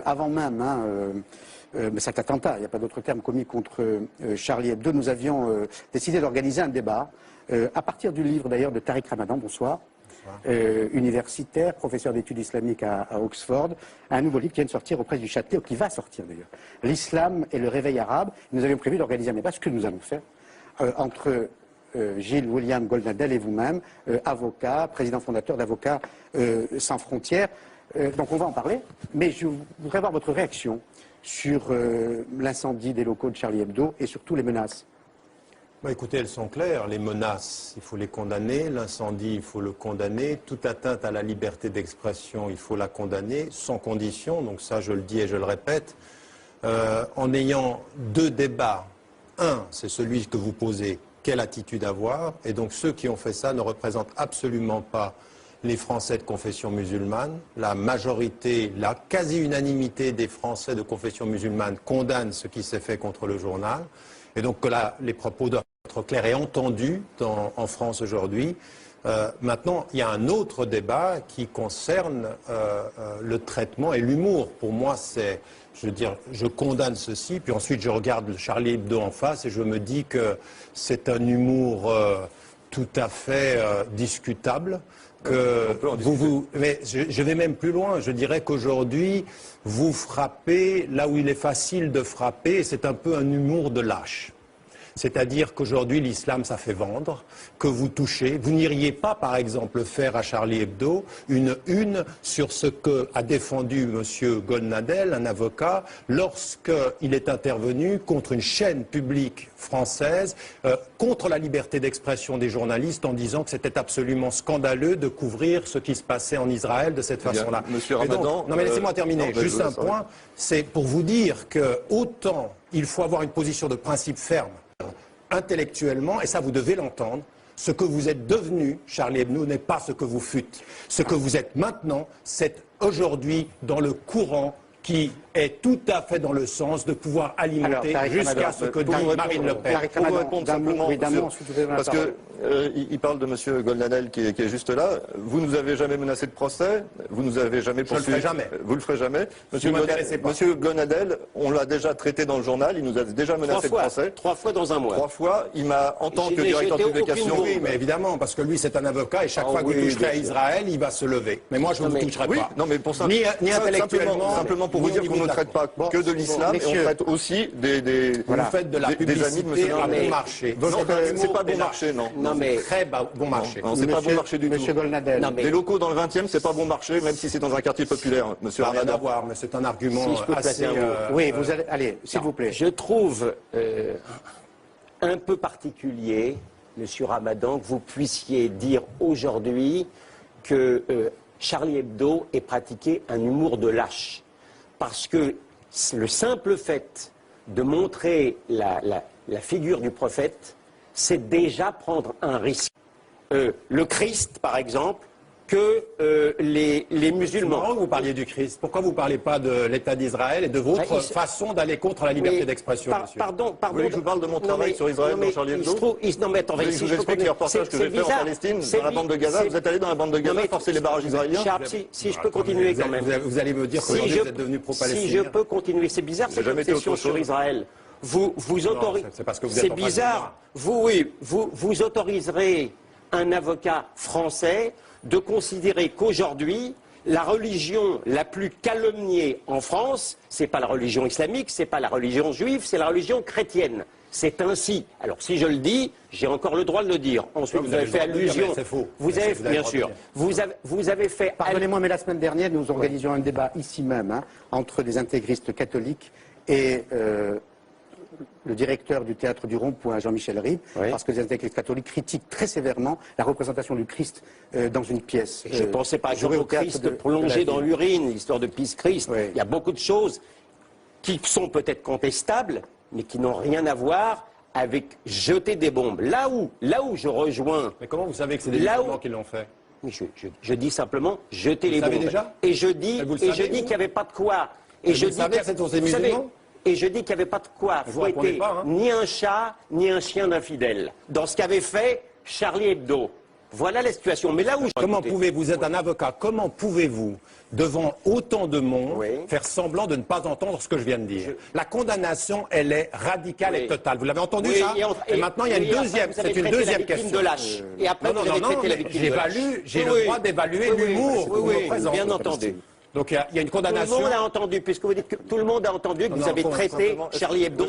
Avant même cet attentat, il n'y a pas d'autre terme, commis contre Charlie Hebdo, nous avions décidé d'organiser un débat à partir du livre d'ailleurs de Tariq Ramadan, bonsoir, universitaire, professeur d'études islamiques à Oxford, un nouveau livre qui vient de sortir aux presses du Châtelet, ou qui va sortir d'ailleurs, L'islam et le réveil arabe. Nous avions prévu d'organiser un débat, ce que nous allons faire, entre Gilles William Goldnadel et vous-même, avocat, président fondateur d'Avocats sans frontières. Donc on va en parler, mais je voudrais avoir votre réaction sur l'incendie des locaux de Charlie Hebdo et surtout les menaces. Bah écoutez, elles sont claires. Les menaces, il faut les condamner. L'incendie, il faut le condamner. Toute atteinte à la liberté d'expression, il faut la condamner, sans condition. Donc ça, je le dis et je le répète. En ayant deux débats. Un, c'est celui que vous posez, quelle attitude avoir. Et donc ceux qui ont fait ça ne représentent absolument pas les Français de confession musulmane. La majorité, la quasi-unanimité des Français de confession musulmane condamnent ce qui s'est fait contre le journal. Et donc que là, les propos doivent être clairs et entendus en France aujourd'hui. Maintenant, il y a un autre débat qui concerne le traitement et l'humour. Pour moi, c'est, je veux dire, je condamne ceci, puis ensuite je regarde Charlie Hebdo en face et je me dis que c'est un humour tout à fait discutable. Mais je vais même plus loin. Je dirais qu'aujourd'hui, vous frappez là où il est facile de frapper. C'est un peu un humour de lâche. C'est-à-dire qu'aujourd'hui, l'islam, ça fait vendre, que vous touchez. Vous n'iriez pas, par exemple, faire à Charlie Hebdo une sur ce qu'a défendu M. Goldnadel, un avocat, lorsqu'il est intervenu contre une chaîne publique française, contre la liberté d'expression des journalistes, en disant que c'était absolument scandaleux de couvrir ce qui se passait en Israël de cette façon-là. Monsieur Ramadan, non mais laissez-moi terminer. Juste un point, c'est pour vous dire que autant il faut avoir une position de principe ferme, intellectuellement, et ça vous devez l'entendre, ce que vous êtes devenu, Charlie Hebdo, n'est pas ce que vous fûtes. Ce que vous êtes maintenant, c'est aujourd'hui dans le courant qui est tout à fait dans le sens de pouvoir alimenter jusqu'à ce que dit Marine Le Pen. Pour vous répondre simplement, parce qu'il parle de M. Goldnadel qui est juste là. Vous ne nous avez jamais menacé de procès, vous nous avez jamais poursuivi. Je le ferai jamais. Vous le ferez jamais. Monsieur Goldnadel, on l'a déjà traité dans le journal, il nous a déjà menacé de procès. 3 fois dans un mois. 3 fois, il m'a, en tant que directeur de publication... Oui, mais évidemment, parce que lui c'est un avocat et chaque fois que vous toucherez à Israël, il va se lever. Mais moi je ne vous toucherai pas. Non, mais pour ça, ni intellectuellement, simplement pour vous dire qu'on ne traite pas que de l'islam, et on traite aussi des vous faites de la publicité à bon marché. C'est pas bon marché, non. Non, mais très bon marché. Non, c'est pas bon marché du tout. Monsieur Goldnadel. Les locaux dans le 20e, c'est pas bon marché, même si c'est dans un quartier populaire, monsieur Rien à Ramadan. voir, mais c'est un argument assez... Oui, vous allez... Allez, s'il vous plaît. Je trouve un peu particulier, monsieur Ramadan, que vous puissiez dire aujourd'hui que Charlie Hebdo ait pratiqué un humour de lâche. Parce que le simple fait de montrer la figure du prophète, c'est déjà prendre un risque. Le Christ, par exemple, que les musulmans... Pourquoi vous parliez du Christ? Pourquoi vous ne parlez pas de l'État d'Israël et de votre façon d'aller contre la liberté d'expression, monsieur? Pardon. Vous voulez que je vous parle de mon travail sur Israël dans Charlie Hebdo? Non, mais attendez, je vous explique les reportages que j'ai fait en Palestine, dans la bande de Gaza. Vous êtes allé dans la bande de Gaza forcer les barrages israéliens? Si je peux continuer quand même. Vous allez me dire que vous êtes devenu pro-palestinien. Si je peux continuer, c'est bizarre cette obsession sur Israël. Vous autorisez... C'est parce que vous êtes en face de moi. C'est bizarre. Vous autoriserez un avocat français de considérer qu'aujourd'hui, la religion la plus calomniée en France, c'est pas la religion islamique, c'est pas la religion juive, c'est la religion chrétienne. C'est ainsi. Alors si je le dis, j'ai encore le droit de le dire. Ensuite, vous avez fait allusion. C'est faux. Vous avez, bien sûr. Vous avez fait. Pardonnez-moi, mais la semaine dernière, nous organisions un débat ici même entre des intégristes catholiques et le directeur du théâtre du Rond-Point, Jean-Michel Ribes, parce que les intégristes catholiques critiquent très sévèrement la représentation du Christ dans une pièce. Je pensais par exemple au Christ plongé dans l'urine, l'histoire de Pisse-Christ. Il y a beaucoup de choses qui sont peut-être contestables, mais qui n'ont rien à voir avec jeter des bombes. Là où je rejoins... Mais comment vous savez que c'est des musulmans qui l'ont fait? Mais je dis simplement jeter les bombes. Vous le savez déjà? Et je dis qu'il n'y avait pas de quoi. Et je dis que c'est ces musulmans? Et je dis qu'il n'y avait pas de quoi fouetter ni un chat, ni un chien d'infidèle. Dans ce qu'avait fait Charlie Hebdo. Voilà la situation. Mais là où Comment pouvez-vous, vous êtes un avocat, comment pouvez-vous, devant autant de monde, faire semblant de ne pas entendre ce que je viens de dire? La condamnation, elle est radicale et totale. Vous l'avez entendu ça? Et maintenant, il y a une deuxième, c'est une deuxième question. De lâche. Et après, vous avez traité la victime de lâche. J'ai le droit d'évaluer l'humour que vous représentez. Bien entendu. Donc il y a une condamnation. Tout le monde a entendu, puisque vous dites que tout le monde a entendu que vous avez traité Charlie Hebdo